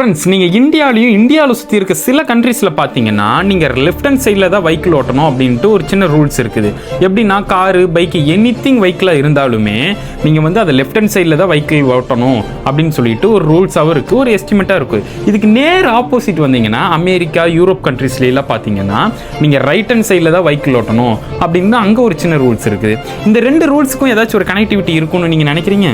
Friends, நீங்கள் இந்தியாவில் சுற்றி இருக்க சில கண்ட்ரீஸில் பார்த்தீங்கன்னா நீங்கள் லெஃப்ட் ஹேண்ட் சைடில் தான் வெஹிக்கிள் ஓட்டணும் அப்படின்ட்டு ஒரு சின்ன ரூல்ஸ் இருக்குது. எப்படின்னா காரு பைக்கு எனிதிங் வெஹிக்கிளாக இருந்தாலுமே நீங்கள் வந்து அதை லெஃப்ட் ஹேண்ட் சைடில் தான் வெஹிக்கிள் ஓட்டணும் அப்படின்னு சொல்லிட்டு ஒரு ரூல்ஸாகவும் இருக்குது, ஒரு எஸ்டிமேட்டாக இருக்குது. இதுக்கு நேர் ஆப்போசிட் வந்தீங்கன்னா அமெரிக்கா யூரோப் கண்ட்ரீஸ்லாம் பார்த்தீங்கன்னா நீங்கள் ரைட் ஹேண்ட் சைடில் தான் வெஹிக்கிள் ஓட்டணும் அப்படின்னு அங்கே ஒரு சின்ன ரூல்ஸ் இருக்குது. இந்த ரெண்டு ரூல்ஸுக்கும் ஏதாச்சும் ஒரு கனெக்டிவிட்டி இருக்கும்னு நீங்கள் நினைக்கிறீங்க?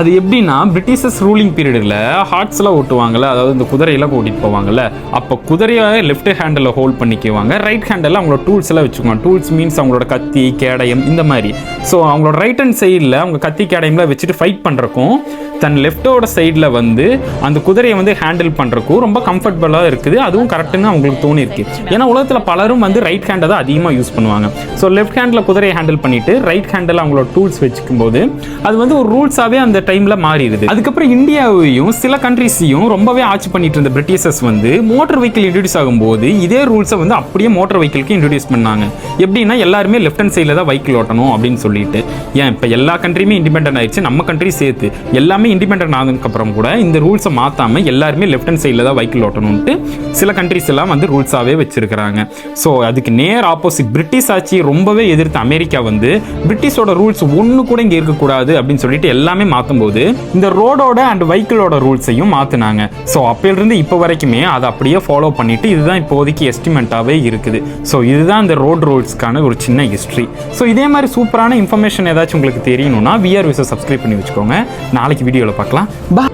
அது எப்படின்னா பிரிட்டிஷர்ஸ் ரூலிங் பீரியடில் ஹார்ட்ஸ்லாம் ஓட்டுவாங்கல்ல, அதாவது இந்த குதிரையெல்லாம் ஓட்டிட்டு போவாங்கல்ல, அப்போ குதிரையை லெஃப்ட் ஹேண்டில் ஹோல்ட் பண்ணிக்குவாங்க, ரைட் ஹேண்டில் அவங்களோட டூல்ஸ் எல்லாம் வச்சுக்குவாங்க. டூல்ஸ் மீன்ஸ் அவங்களோட கத்தி கேடயம் இந்த மாதிரி. ஸோ அவங்களோட ரைட் ஹேண்ட் சைடில் அவங்க கத்தி கேடயம்லாம் வச்சுட்டு ஃபைட் பண்ணுறக்கும் தன் லெஃப்டோட சைடில் வந்து அந்த குதிரையை வந்து ஹேண்டில் பண்ணுறக்கும் ரொம்ப கம்ஃபர்டபுளாக இருக்குது. அதுவும் கரெக்டுன்னு அவங்களுக்கு தோணிருக்கு. ஏன்னா உலகத்தில் பலரும் வந்து ரைட் ஹேண்டை தான் அதிகமாக யூஸ் பண்ணுவாங்க. ஸோ லெஃப்ட் ஹேண்டில் குதிரையை ஹேண்டில் பண்ணிட்டு ரைட் ஹேண்டில் அவங்களோட டூல்ஸ் வச்சுக்கும் போது அது வந்து ஒரு ரூல்ஸாகவே அந்த டைமில் மாறிடுது. அதுக்கப்புறம் இந்தியாவையும் சில கண்ட்ரீஸையும் ரொம்பவே ஆட்சி பண்ணிட்டு இருந்த பிரிட்டிஷர்ஸ் வந்து மோட்டர் வெஹிக்கிள் இன்ட்ரடியூஸ் ஆகும்போது இதே ரூல்ஸை வந்து அப்படியே மோட்டர் வெஹிக்கிளுக்கு இன்ட்ரடியூஸ் பண்ணாங்க. எப்படின்னா எல்லாருமே லெஃப்ட் ஹேண்ட் சைடில் தான் வெஹிக்கிள் ஓட்டணும் அப்படின்னு சொல்லிட்டு. ஏன் இப்போ எல்லா கண்ட்ரியுமே இண்டிபெண்டன்ட் ஆயிடுச்சு, நம்ம கண்ட்ரி சேர்த்து எல்லாமே இண்டிபெண்டன்ட் ஆனதுக்கப்புறம் கூட இந்த ரூல்ஸை மாற்றாமல் எல்லாருமே லெஃப்ட் ஹேண்ட் சைடில் தான் வெஹிக்கிள் ஓட்டணும்ட்டு சில கண்ட்ரிஸ் எல்லாம் வந்து ரூல்ஸாகவே வச்சிருக்கிறாங்க. ஸோ அதுக்கு நேர் ஆப்போசிட் பிரிட்டிஷ் ஆட்சி ரொம்பவே எதிர்த்து அமெரிக்கா வந்து பிரிட்டிஷோட ரூல்ஸ் ஒன்று கூட இங்கே இருக்கக்கூடாது அப்படின்னு சொல்லிட்டு எல்லாமே மாற்றும் போது இந்த ரோடோட அண்ட் வெஹிக்கிளோட ரூல்ஸையும் மாற்றினாங்க. ஸோ அப்போலேருந்து இப்போ வரைக்குமே அதை அப்படியே ஃபாலோ பண்ணிட்டு இதுதான் இப்போதைக்கு எஸ்டிமேட்டாகவே இருக்குது. ஸோ இதுதான் இந்த ரோட் ரூல்ஸ்க்கான ஒரு சின்ன ஹிஸ்ட்ரி. ஸோ இதே மாதிரி சூப்பரான இன்ஃபர்மேஷன் ஏதாச்சும் உங்களுக்கு தெரியணும்னா விஆர் வியூஸை சப்ஸ்கிரைப் பண்ணி வச்சுக்கோங்க. நாளைக்கு வீடியோவில் பார்க்கலாம். பா.